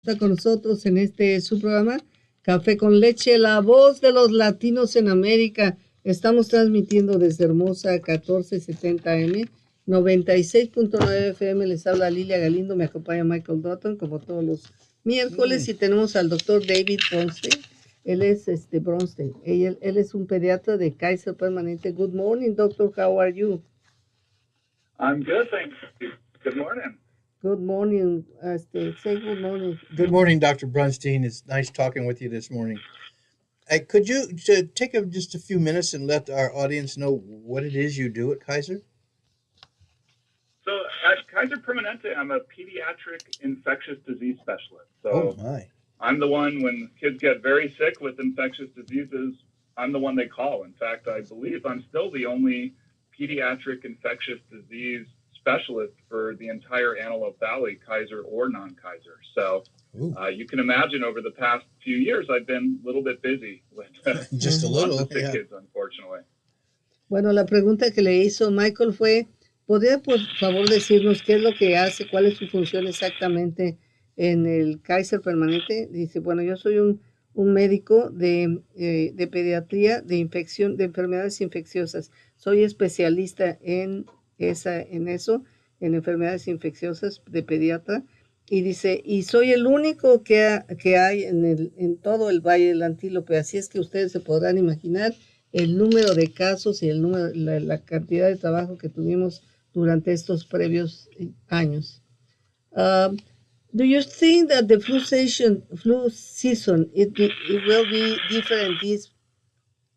Está con nosotros en su programa Café con Leche, la voz de los latinos en América. Estamos transmitiendo desde Hermosa 1470M, 96.9 FM. Les habla Lilia Galindo, me acompaña Michael Dutton como todos los miércoles y tenemos al doctor David Bronstein. Él es Bronstein. Él es un pediatra de Kaiser Permanente. Good morning, doctor. How are you? I'm good, thanks. Good morning. Good morning. Say good morning. Good morning, Dr. Bronstein. It's nice talking with you this morning. Could you take just a few minutes and let our audience know what it is you do at Kaiser? So at Kaiser Permanente, I'm a pediatric infectious disease specialist. So I'm the one when kids get very sick with infectious diseases, I'm the one they call. In fact, I believe I'm still the only pediatric infectious disease specialist for the entire Antelope Valley, Kaiser or non-Kaiser. So you can imagine over the past few years, I've been a little bit busy with just a little, sick kids, unfortunately. Bueno, la pregunta que le hizo Michael fue, ¿podría por favor decirnos qué es lo que hace, cuál es su función exactamente en el Kaiser Permanente? Dice, bueno, yo soy un médico de pediatría, de infección, de enfermedades infecciosas. Soy especialista en eso, en enfermedades infecciosas de pediatra. Y dice, y soy el único que hay en todo el Valle del Antílope. Así es que ustedes se podrán imaginar el número de casos y el número, la cantidad de trabajo que tuvimos durante estos previos años. Do you think that the flu season it will be different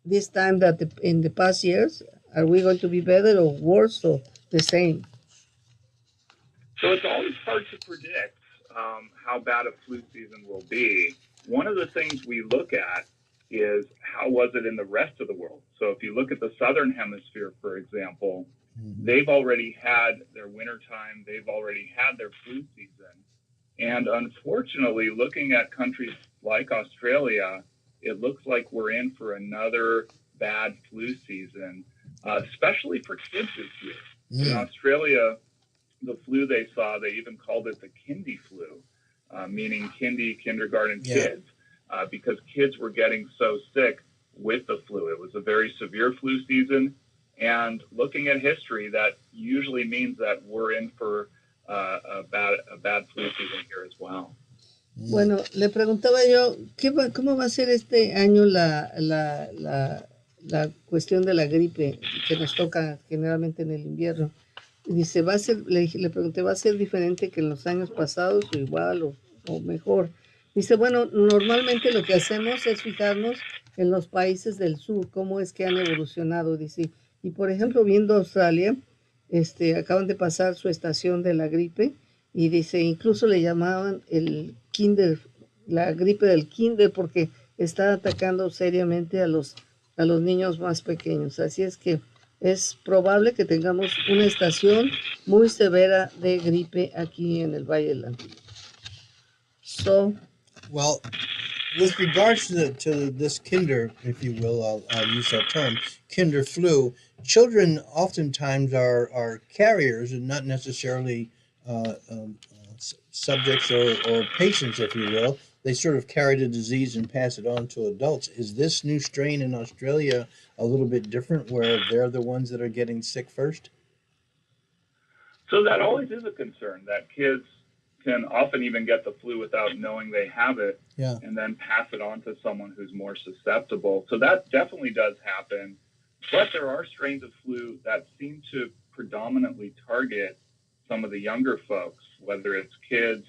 this time that in the past years? Are we going to be better or worse or the same? So it's always hard to predict how bad a flu season will be. One of the things we look at is how was it in the rest of the world? So if you look at the Southern Hemisphere, for example, they've already had their wintertime, they've already had their flu season. And unfortunately, looking at countries like Australia, it looks like we're in for another bad flu season, especially for kids this year. In Australia, the flu they saw, they even called it the kindy flu, meaning kindergarten kids, because kids were getting so sick with the flu. It was a very severe flu season. And looking at history, that usually means that we're in for a bad flu season here as well. Bueno, le preguntaba yo, ¿cómo va a ser este año la cuestión de la gripe que nos toca generalmente en el invierno? Y dice, le pregunté, ¿va a ser diferente que en los años pasados o igual o mejor? Dice, bueno, normalmente lo que hacemos es fijarnos en los países del sur, cómo es que han evolucionado. Dice, y por ejemplo, viendo Australia, acaban de pasar su estación de la gripe y dice, incluso le llamaban la gripe del kinder porque está atacando seriamente a los niños más pequeños. Así es que es probable que tengamos una estación muy severa de gripe aquí en el Valle del Antílope. So, well, with regards to this kinder, if you will, I'll use that term, kinder flu, children oftentimes are carriers and not necessarily subjects or patients, if you will. They sort of carry the disease and pass it on to adults. Is this new strain in Australia a little bit different where they're the ones that are getting sick first? So that always is a concern, that kids can often even get the flu without knowing they have it and then pass it on to someone who's more susceptible. So that definitely does happen. But there are strains of flu that seem to predominantly target some of the younger folks, whether it's kids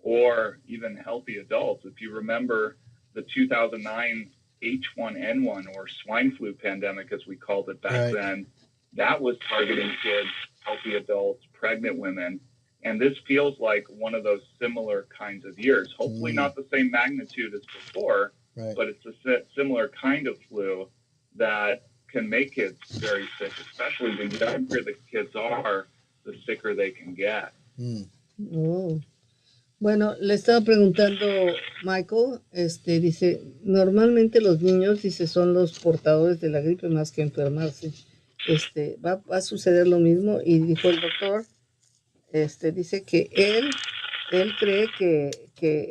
or even healthy adults. If you remember the 2009 H1N1 or swine flu pandemic, as we called it back then, that was targeting kids, healthy adults, pregnant women. And this feels like one of those similar kinds of years. Hopefully not the same magnitude as before, but it's a similar kind of flu that can make kids very sick, especially the younger the kids are, the sicker they can get. Bueno, le estaba preguntando Michael, dice, normalmente los niños, dice, son los portadores de la gripe más que enfermarse. Va a suceder lo mismo y dijo el doctor, dice que él él cree que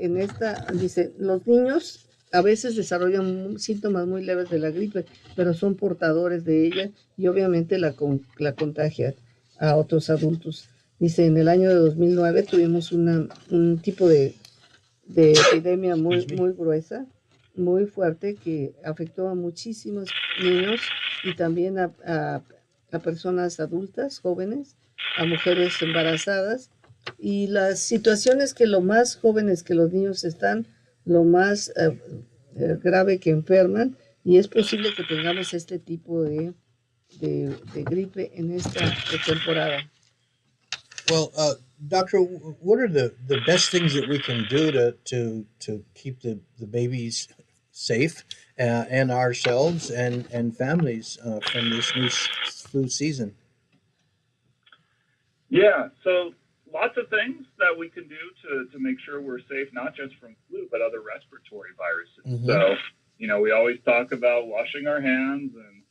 en esta, dice, los niños a veces desarrollan síntomas muy leves de la gripe, pero son portadores de ella y obviamente la contagia a otros adultos. Dice, en el año de 2009 tuvimos un tipo de epidemia muy gruesa, muy fuerte, que afectó a muchísimos niños y también a personas adultas, jóvenes, a mujeres embarazadas. Y las situaciones que lo más jóvenes que los niños están, lo más grave que enferman, y es posible que tengamos este tipo de gripe en esta temporada. Well, doctor, what are the best things that we can do to keep the babies safe and ourselves and families from this new flu season? Yeah, so lots of things that we can do to make sure we're safe, not just from flu, but other respiratory viruses. Mm-hmm. So, we always talk about washing our hands, and,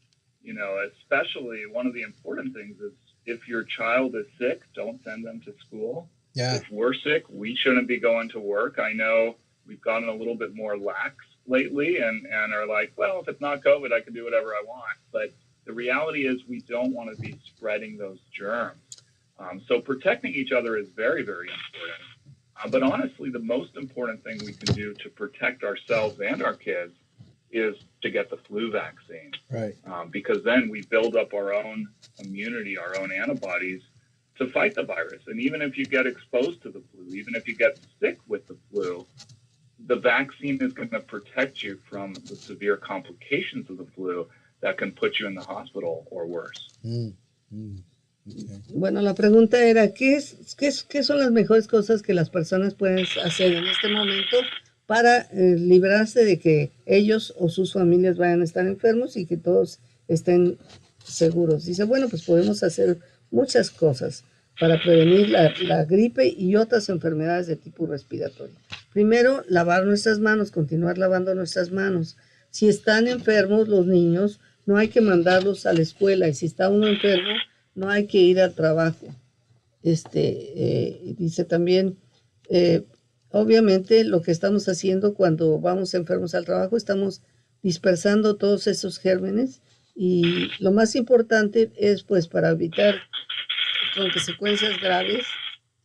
especially one of the important things is if your child is sick, don't send them to school. Yeah. If we're sick, we shouldn't be going to work. I know we've gotten a little bit more lax lately and are like, well, if it's not COVID, I can do whatever I want. But the reality is we don't want to be spreading those germs. So protecting each other is very, very important. But honestly, the most important thing we can do to protect ourselves and our kids is to get the flu vaccine. Right. Because then we build up our own immunity, our own antibodies to fight the virus. And even if you get exposed to the flu, even if you get sick with the flu, the vaccine is going to protect you from the severe complications of the flu that can put you in the hospital or worse. Okay. Bueno, la pregunta era, ¿qué son las mejores cosas que las personas pueden hacer en este momento para librarse de que ellos o sus familias vayan a estar enfermos y que todos estén seguros? Dice, bueno, pues podemos hacer muchas cosas para prevenir la gripe y otras enfermedades de tipo respiratorio. Primero, lavar nuestras manos, continuar lavando nuestras manos. Si están enfermos los niños, no hay que mandarlos a la escuela, y si está uno enfermo, no hay que ir al trabajo. Dice también, obviamente lo que estamos haciendo cuando vamos enfermos al trabajo, estamos dispersando todos esos gérmenes, y lo más importante es, pues, para evitar consecuencias graves,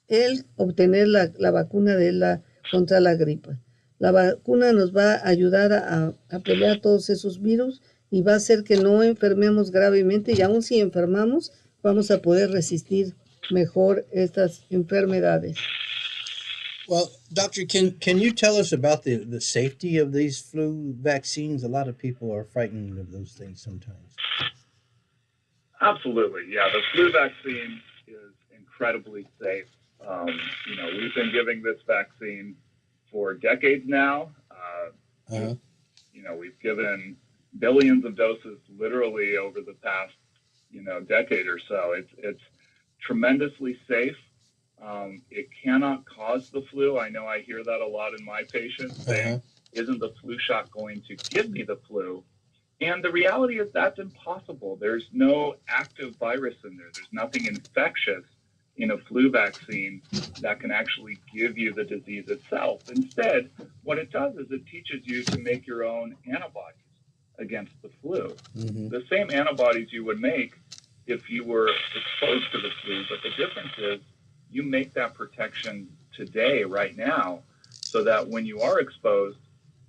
el obtener la vacuna contra la gripe. La vacuna nos va a ayudar a pelear todos esos virus y va a hacer que no enfermemos gravemente, y aun si enfermamos, vamos a poder resistir mejor estas enfermedades. Well, Doctor, can you tell us about the safety of these flu vaccines? A lot of people are frightened of those things sometimes. Absolutely, yeah. The flu vaccine is incredibly safe. We've been giving this vaccine for decades now. We've given billions of doses literally over the past decade or so. It's tremendously safe. It cannot cause the flu. I know I hear that a lot in my patients saying, isn't the flu shot going to give me the flu? And the reality is that's impossible. There's no active virus in there. There's nothing infectious in a flu vaccine that can actually give you the disease itself. Instead, what it does is it teaches you to make your own antibodies against the flu. Mm-hmm. The same antibodies you would make if you were exposed to the flu, but the difference is you make that protection today, right now, so that when you are exposed,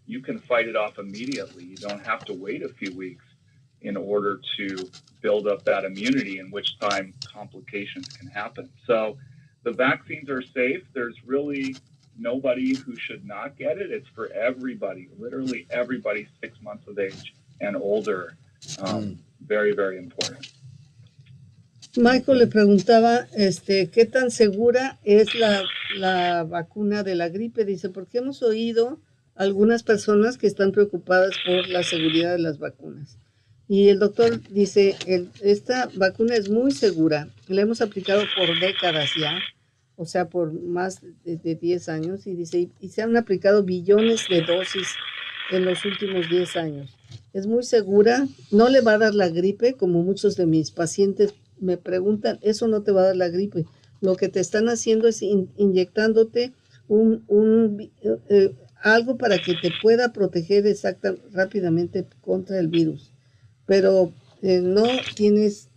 you can fight it off immediately. You don't have to wait a few weeks in order to build up that immunity, in which time complications can happen. So the vaccines are safe. There's really nobody who should not get it. It's for everybody, literally everybody 6 months of age and older. Very, very important. Michael le preguntaba qué tan segura es la vacuna de la gripe. Dice, porque hemos oído algunas personas que están preocupadas por la seguridad de las vacunas. Y el doctor dice, esta vacuna es muy segura. La hemos aplicado por décadas ya, o sea, por más de 10 años. Y dice, y se han aplicado billones de dosis en los últimos 10 años. Es muy segura, no le va a dar la gripe, como muchos de mis pacientes me preguntan, eso no te va a dar la gripe. Lo que te están haciendo es inyectándote algo para que te pueda proteger rápidamente contra el virus. Pero no tienes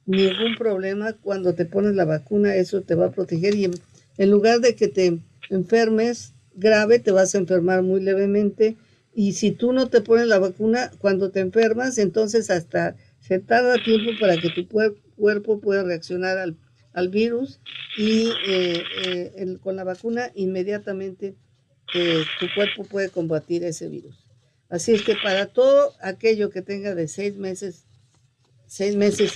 ningún problema cuando te pones la vacuna, eso te va a proteger y en lugar de que te enfermes grave, te vas a enfermar muy levemente y si tú no te pones la vacuna, cuando te enfermas, entonces hasta se tarda tiempo para que tu cuerpo pueda reaccionar al virus y con la vacuna inmediatamente tu cuerpo puede combatir ese virus. Así es que para todo aquello que tenga de 6 meses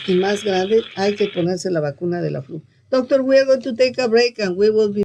y más grande, hay que ponerse la vacuna de la flu. Doctor, we are going to take a break and we will be